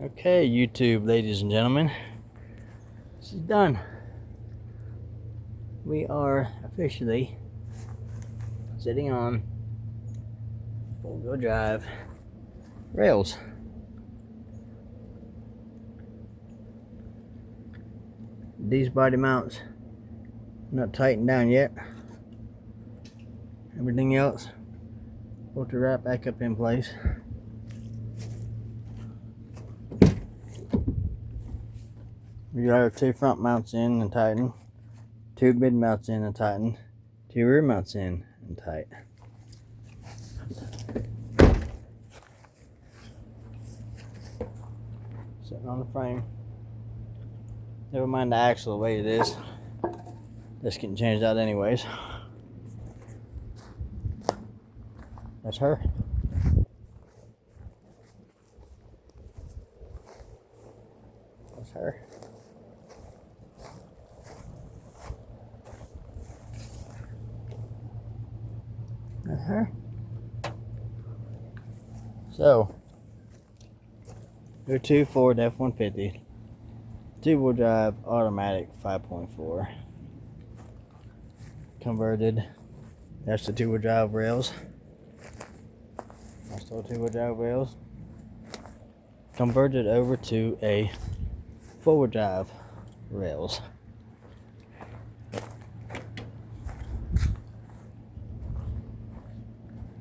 Okay, YouTube, ladies and gentlemen, this is done. We are officially sitting on four-wheel drive rails. These body mounts not tightened down yet. Everything else supposed to wrap back up in place. We got our two front mounts in and tightened, two mid mounts in and tightened, two rear mounts in and tight. Sitting on the frame. Never mind the axle the way it is. This getting changed out anyways. That's her. That's her. That's her. So, your two Ford F-150, two-wheel drive, automatic 5.4, converted. That's the two-wheel drive rails. That's the two-wheel drive rails. Converted over to a four-wheel drive rails.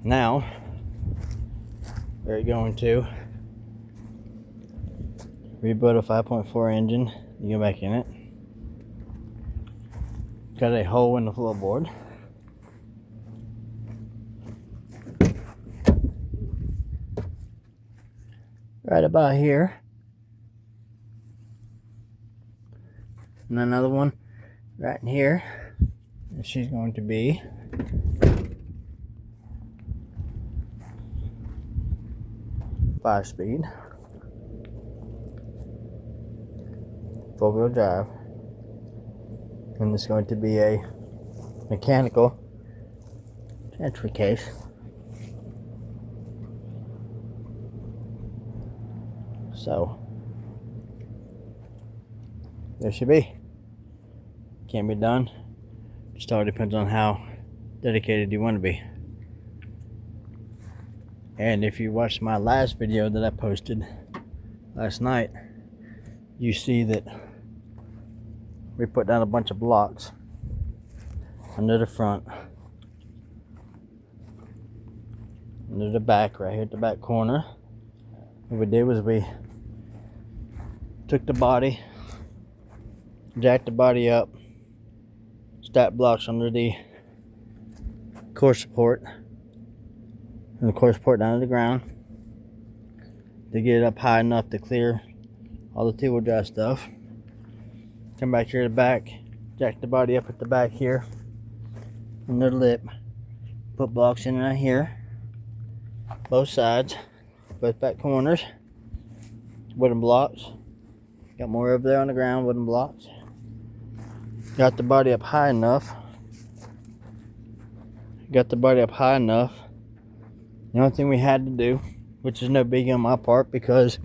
Now, we're going to rebuild a 5.4 engine. You go back in it. Got a hole in the floorboard. Right about here. And another one right in here. And she's going to be five-speed, four-wheel drive, and it's going to be a mechanical transfer case. So there should be. Can't be done. Just all depends on how dedicated you want to be. And if you watched my last video that I posted last night, you see that we put down a bunch of blocks under the front, under the back, right here at the back corner. What we did was we took the body, jacked the body up, stacked blocks under the core support, and the core support down to the ground to get it up high enough to clear all the two-wheel drive stuff. Come back here to the back, jack the body up at the back here under the lip, put blocks in right here, both sides, both back corners, wooden blocks. Got more over there on the ground, wooden blocks. Got the body up high enough. The only thing we had to do, which is no biggie on my part because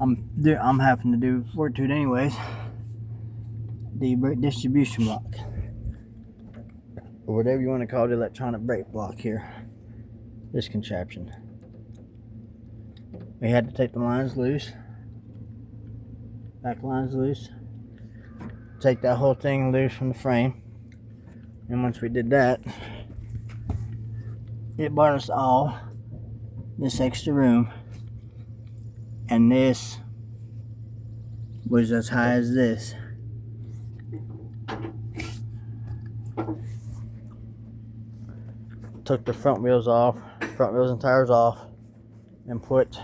I'm having to do work to it anyways, the brake distribution block, or whatever you want to call the electronic brake block here. This contraption. We had to take the lines loose, back lines loose, take that whole thing loose from the frame, and once we did that, it bought us all this extra room, and this was as high as this. Took the front wheels and tires off, and put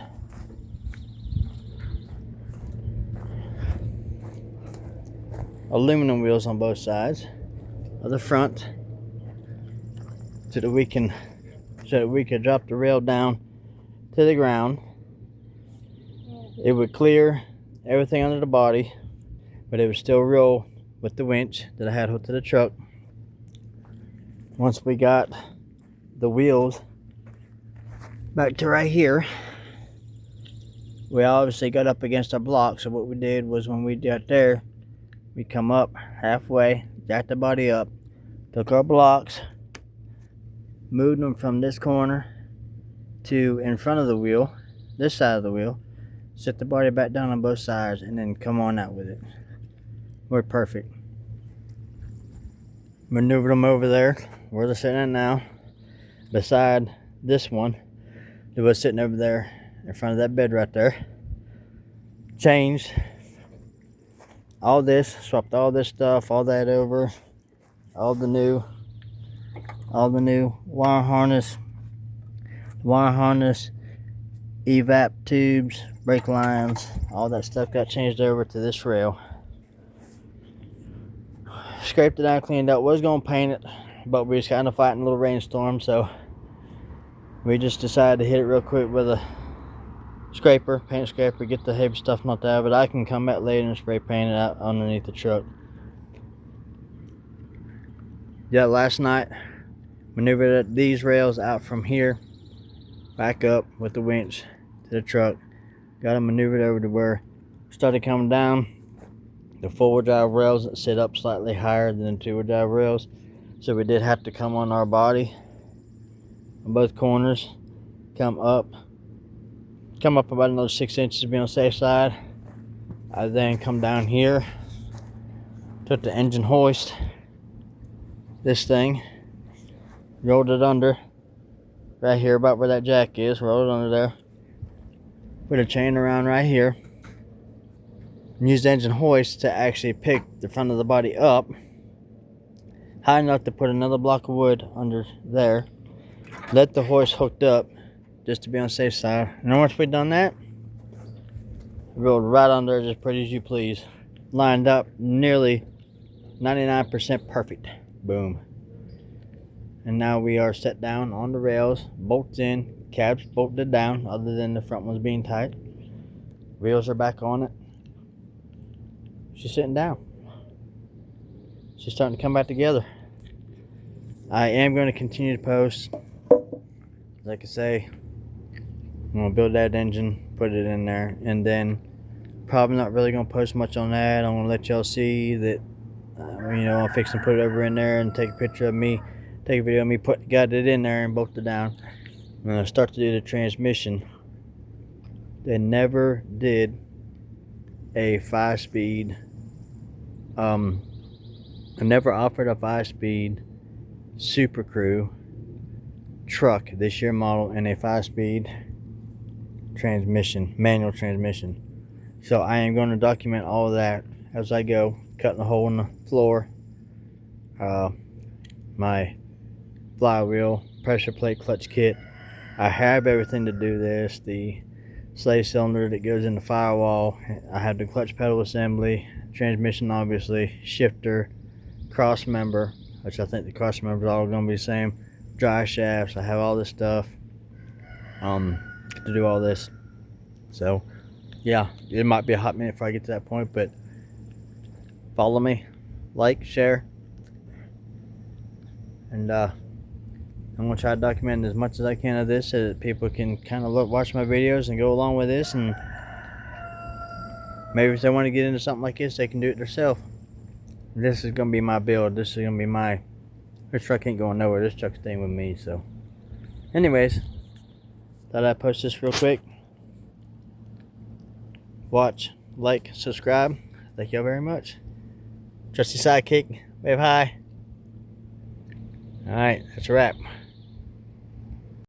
aluminum wheels on both sides of the front so that we could drop the rail down to the ground. It would clear everything under the body, but it would still roll with the winch that I had hooked to the truck. Once we got the wheels back to right here, we obviously got up against our block. So what we did was, when we got there, we come up halfway, jacked the body up, took our blocks, moved them from this corner to in front of the wheel, this side of the wheel, set the body back down on both sides, and then come on out with it. Worked perfect. Maneuvered them over there where they're sitting at now, beside this one that was sitting over there in front of that bed right there. Changed all this, swapped all this stuff, all that over, all the new wire harness, evap tubes, brake lines, all that stuff got changed over to this rail. Scraped it down, cleaned up. Was gonna paint it, but we was kind of fighting a little rainstorm, so we just decided to hit it real quick with a scraper, paint scraper, get the heavy stuff knocked out. But I can come back later and spray paint it out underneath the truck. Yeah, last night maneuvered these rails out from here back up with the winch to the truck. Got them maneuvered over to where started coming down. The four-wheel drive rails that sit up slightly higher than the two-wheel drive rails, so we did have to come on our body on both corners, come up about another 6 inches to be on the safe side. I then come down here, took the engine hoist, this thing, rolled it under right here about where that jack is, rolled it under there, put a chain around right here, and used the engine hoist to actually pick the front of the body up high enough to put another block of wood under there, let the hoist hooked up just to be on the safe side. And then once we done that, rolled right under, just pretty as you please, lined up nearly 99% perfect. Boom. And now we are set down on the rails, bolts in, cabs bolted down other than the front ones being tight. Wheels are back on it. She's sitting down. She's starting to come back together. I am going to continue to post. Like I say, I'm going to build that engine, put it in there, and then probably not really going to post much on that. I'm going to let y'all see that, I'm fixing to put it over in there and take a picture of me, take a video of me, got it in there and bolted it down. I'm going to start to do the transmission. They never did a 5-speed, I never offered a 5-speed Super Crew truck this year model in a 5-speed transmission, manual transmission. So I am going to document all of that as I go, cutting a hole in the floor, my flywheel, pressure plate, clutch kit. I have everything to do this. The slave cylinder that goes in the firewall. I have the clutch pedal assembly, transmission obviously, shifter, cross member, which I think the cross members are all going to be the same, dry shafts. I have all this stuff to do all this. So yeah, it might be a hot minute before I get to that point, but follow me, like, share, and I'm going to try to document as much as I can of this so that people can kind of watch my videos and go along with this, and maybe if they want to get into something like this, they can do it themselves. This is going to be my build. This is going to be this truck ain't going nowhere. This truck's staying with me. So anyways, thought I'd post this real quick. Watch, like, subscribe. Thank y'all very much. Trusty sidekick, wave hi. Alright, that's a wrap.